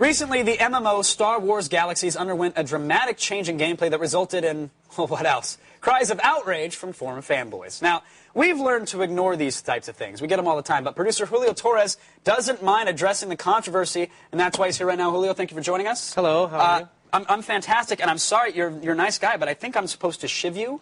Recently, the MMO Star Wars Galaxies underwent a dramatic change in gameplay that resulted in, well, what else? Cries of outrage from former fanboys. Now, we've learned to ignore these types of things. We get them all the time. But producer Julio Torres doesn't mind addressing the controversy, and that's why he's here right now. Julio, thank you for joining us. Hello, how are you? I'm fantastic, and I'm sorry, you're a nice guy, but I think I'm supposed to shiv you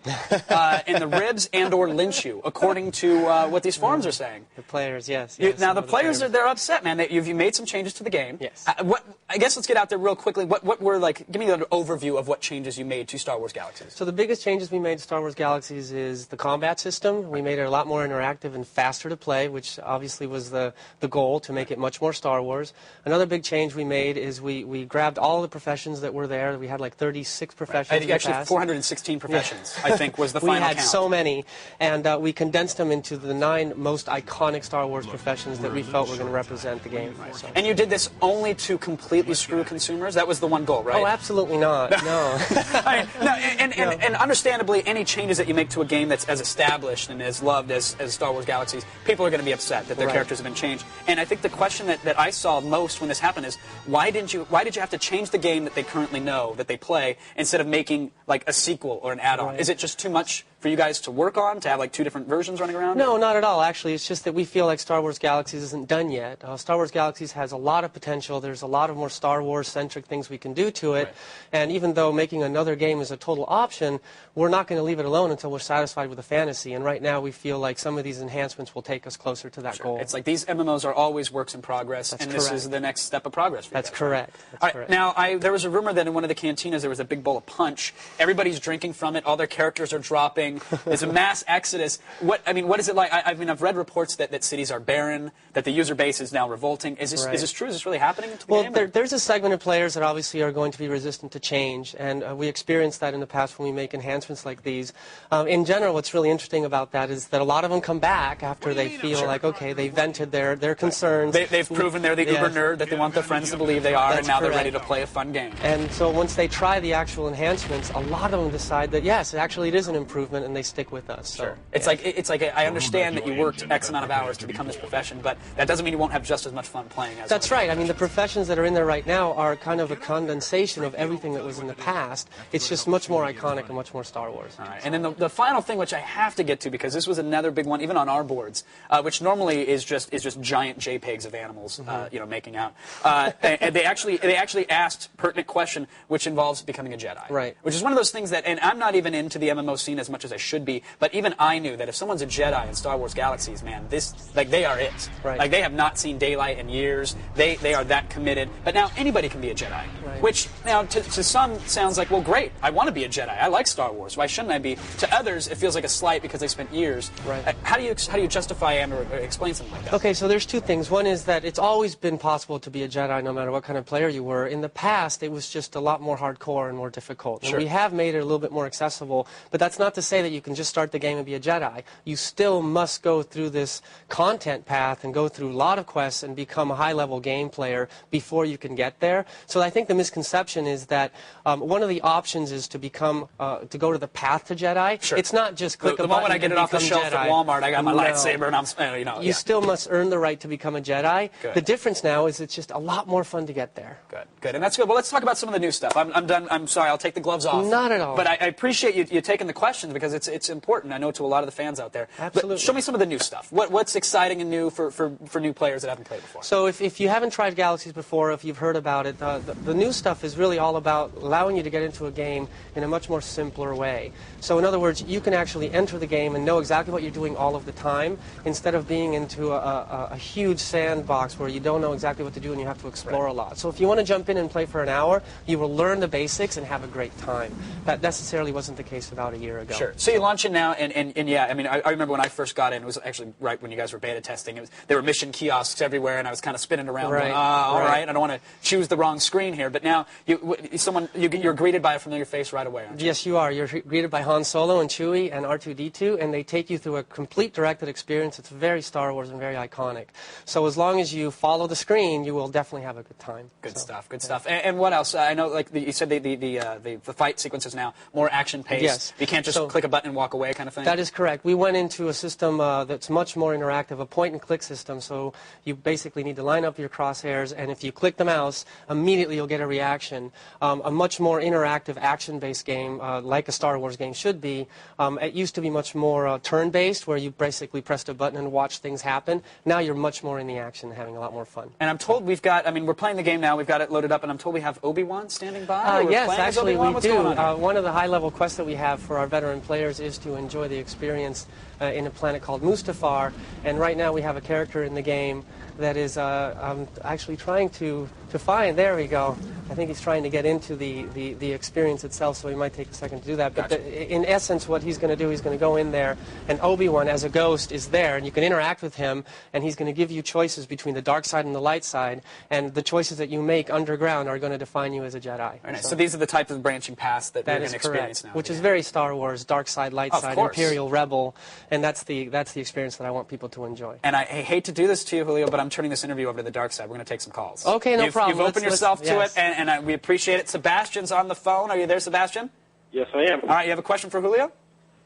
in the ribs and or lynch you, according to what these forums are saying. The players, yes. Now, the players, they're upset, man. You've made some changes to the game. Yes. I guess let's get out there real quickly. What were, like, give me an overview of what changes you made to Star Wars Galaxies. So the biggest changes we made to Star Wars Galaxies is the combat system. We made it a lot more interactive and faster to play, which obviously was the goal, to make it much more Star Wars. Another big change we made is we grabbed all the professions that were there. We had like 36 professions. I think actually 416 professions, I think, was the final count. We had so many, and we condensed them into the 9 most iconic Star Wars professions that we felt were going to represent the game. So. And you did this only to completely screw consumers? That was the one goal, right? Oh, absolutely not. No. And understandably, any changes that you make to a game that's as established and as loved as Star Wars Galaxies, people are going to be upset that their characters have been changed. And I think the question that I saw most when this happened is, why did you have to change the game that they currently know, that they play, instead of making like a sequel or an add-on? Is it just too much for you guys to work on, to have like 2 different versions running around? No, not at all, actually. It's just that we feel like Star Wars Galaxies isn't done yet. Star Wars Galaxies has a lot of potential. There's a lot of more Star Wars-centric things we can do to it. Right. And even though making another game is a total option, we're not going to leave it alone until we're satisfied with the fantasy. And right now we feel like some of these enhancements will take us closer to that goal. It's like these MMOs are always works in progress, That's and correct. This is the next step of progress for you That's guys. Correct. That's all right, correct. Now, there was a rumor that in one of the cantinas there was a big bowl of punch. Everybody's drinking from it. All their characters are dropping. There's a mass exodus. What is it like? I've read reports that cities are barren, that the user base is now revolting. Is this true? Is this really happening to the game? Well, there's a segment of players that obviously are going to be resistant to change, and we experienced that in the past when we make enhancements like these. In general, what's really interesting about that is that a lot of them come back after they feel like, okay, they vented their concerns. They've proven they're the uber nerd that they want their friends to believe they are, and now they're ready to play a fun game. And so once they try the actual enhancements, a lot of them decide that, yes, actually it is an improvement, and they stick with us. So, sure. It's like I understand that you worked X amount of hours to become this profession, but that doesn't mean you won't have just as much fun playing as That's right. I mean, the professions that are in there right now are kind of a condensation of everything that was in the past. It's just much more iconic and much more Star Wars. All right. And then the final thing, which I have to get to, because this was another big one, even on our boards, which normally is just giant JPEGs of animals, making out. And they actually asked pertinent question, which involves becoming a Jedi. Right. Which is one of those things that, and I'm not even into the MMO scene as much as I should be, but even I knew that if someone's a Jedi in Star Wars Galaxies, man, they are it. Right. Like, they have not seen daylight in years. They are that committed. But now anybody can be a Jedi. Right. Which, now, to some sounds like, well, great, I want to be a Jedi. I like Star Wars. Why shouldn't I be? To others, it feels like a slight because they spent years. Right. How do you justify and or explain something like that? Okay, so there's 2 things. One is that it's always been possible to be a Jedi no matter what kind of player you were. In the past, it was just a lot more hardcore and more difficult. Sure. And we have made it a little bit more accessible, but that's not to say that you can just start the game and be a Jedi. You still must go through this content path and go through a lot of quests and become a high-level game player before you can get there. So I think the misconception is that one of the options is to become to go to the path to Jedi. Sure. It's not just click a button. The moment I get it off the shelf Jedi. at Walmart, I got my lightsaber and I'm You still must earn the right to become a Jedi. Good. The difference now is it's just a lot more fun to get there. Good, and that's good. Well, let's talk about some of the new stuff. I'm done. I'm sorry. I'll take the gloves off. Not at all. But I appreciate you taking the questions because it's important. I know to a lot of the fans out there. Absolutely. But show me some of the new stuff. What's exciting and new for new players that haven't played before? So if you haven't tried Galaxies before, if you've heard about it, the new stuff is really all about allowing you to get into a game in a much more simpler way. So in other words, you can actually enter the game and know exactly what you're doing all of the time, instead of being into a huge sandbox where you don't know exactly what to do and you have to explore a lot. So if you want to jump in and play for an hour, you will learn the basics and have a great time. That necessarily wasn't the case about a year ago. Sure. So you launch it now, and yeah, I mean, I remember when I first got in, it was actually right when you guys were beta testing. There were mission kiosks everywhere, and I was kind of spinning around going, all right, I don't want to choose the wrong screen here. But now you're greeted by a familiar face right away, aren't you? Yes, you are. You're greeted by Han Solo and Chewie and R2-D2, and they take you through a complete directed experience. It's very Star Wars and very iconic. So as long as you follow the screen, you will definitely have a good time. Good stuff. And what else? I know, like you said, the fight sequences now, more action-paced. Yes. You can't just click a button and walk away kind of thing? That is correct. We went into a system that's much more interactive, a point-and-click system. So you basically need to line up your crosshairs, and if you click the mouse, immediately you'll get a reaction. A much more interactive, action-based game, like a Star Wars game should be. It used to be much more turn-based, where you basically pressed a button and watched things happen. Now you're much more in the action, having a lot more fun. And I'm told we've got, I mean, we're playing the game now, we've got it loaded up, and I'm told we have Obi-Wan standing by? Yes, actually we do. On one of the high-level quests that we have for our veteran players is to enjoy the experience in a planet called Mustafar, and right now we have a character in the game that is actually trying to find, there we go. I think he's trying to get into the experience itself, so he might take a second to do that. But in essence, what he's going to do, he's going to go in there, and Obi-Wan, as a ghost, is there, and you can interact with him, and he's going to give you choices between the dark side and the light side, and the choices that you make underground are going to define you as a Jedi. Right, so these are the types of branching paths that we're going to experience now. Which is very Star Wars, dark side, light side, Imperial, Rebel, and that's the experience that I want people to enjoy. And I hate to do this to you, Julio, but I'm turning this interview over to the dark side. We're going to take some calls. Okay, no problem. You've opened yourself to it, and we appreciate it. Sebastian's on the phone. Are you there, Sebastian? Yes, I am. All right, you have a question for Julio?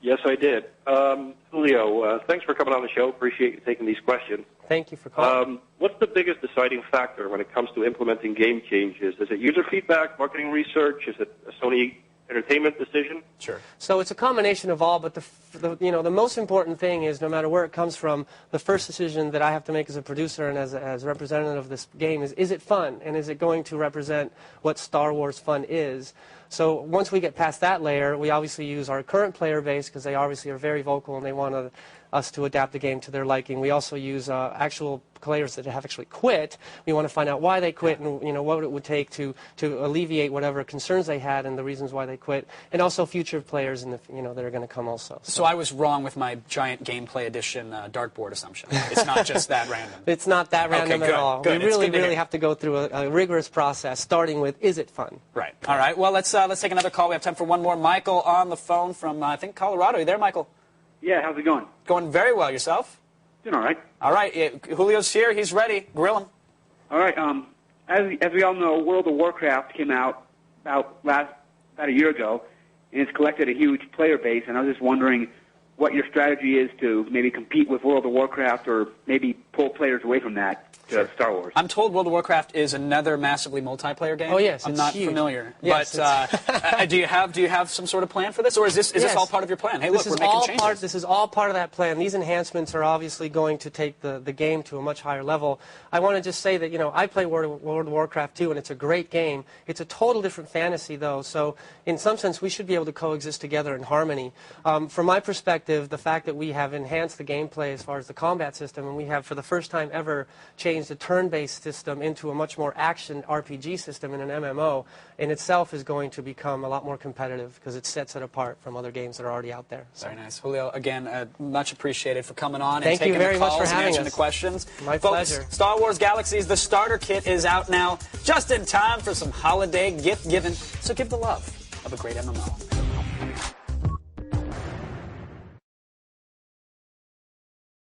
Yes, I did. Julio, thanks for coming on the show. Appreciate you taking these questions. Thank you for calling. What's the biggest deciding factor when it comes to implementing game changes? Is it user feedback, marketing research? Is it a Sony entertainment decision? Sure. So it's a combination of all, but the most important thing is, no matter where it comes from, the first decision that I have to make as a producer and as representative of this game is it fun? And is it going to represent what Star Wars fun is? So once we get past that layer, we obviously use our current player base, because they obviously are very vocal and they want us to adapt the game to their liking. We also use actual players that have actually quit. We want to find out why they quit and what it would take to alleviate whatever concerns they had and the reasons why they quit, and also future players that are going to come also. So I was wrong with my giant gameplay edition dartboard assumption. It's not just that random. It's not that random at all. Good. We really have to go through a rigorous process, starting with, is it fun? Right. All right. Well, let's take another call. We have time for one more. Michael on the phone from I think Colorado. Are you there, Michael? Yeah, how's it going? Going very well. Yourself? Doing all right. All right. Julio's here. He's ready. Grill him. All right. As we all know, World of Warcraft came out about a year ago, and it's collected a huge player base. And I was just wondering what your strategy is to maybe compete with World of Warcraft, or maybe pull players away from that to Star Wars. I'm told World of Warcraft is another massively multiplayer game. Oh yes, I'm not huge. Familiar. Yes, but do you have some sort of plan for this, or is this all part of your plan? Hey, look, we're making changes. This is all part of that plan. These enhancements are obviously going to take the game to a much higher level. I want to just say that I play World of Warcraft too, and it's a great game. It's a total different fantasy though, so in some sense we should be able to coexist together in harmony. From my perspective, the fact that we have enhanced the gameplay as far as the combat system, and we have for the first time ever changed the turn-based system into a much more action RPG system in an MMO, in itself is going to become a lot more competitive, because it sets it apart from other games that are already out there. So. Very nice. Julio, again, much appreciated for coming on and taking the calls and answering us. the questions. My Folks, pleasure. Star Wars Galaxies, the starter kit is out now, just in time for some holiday gift giving. So give the love of a great MMO.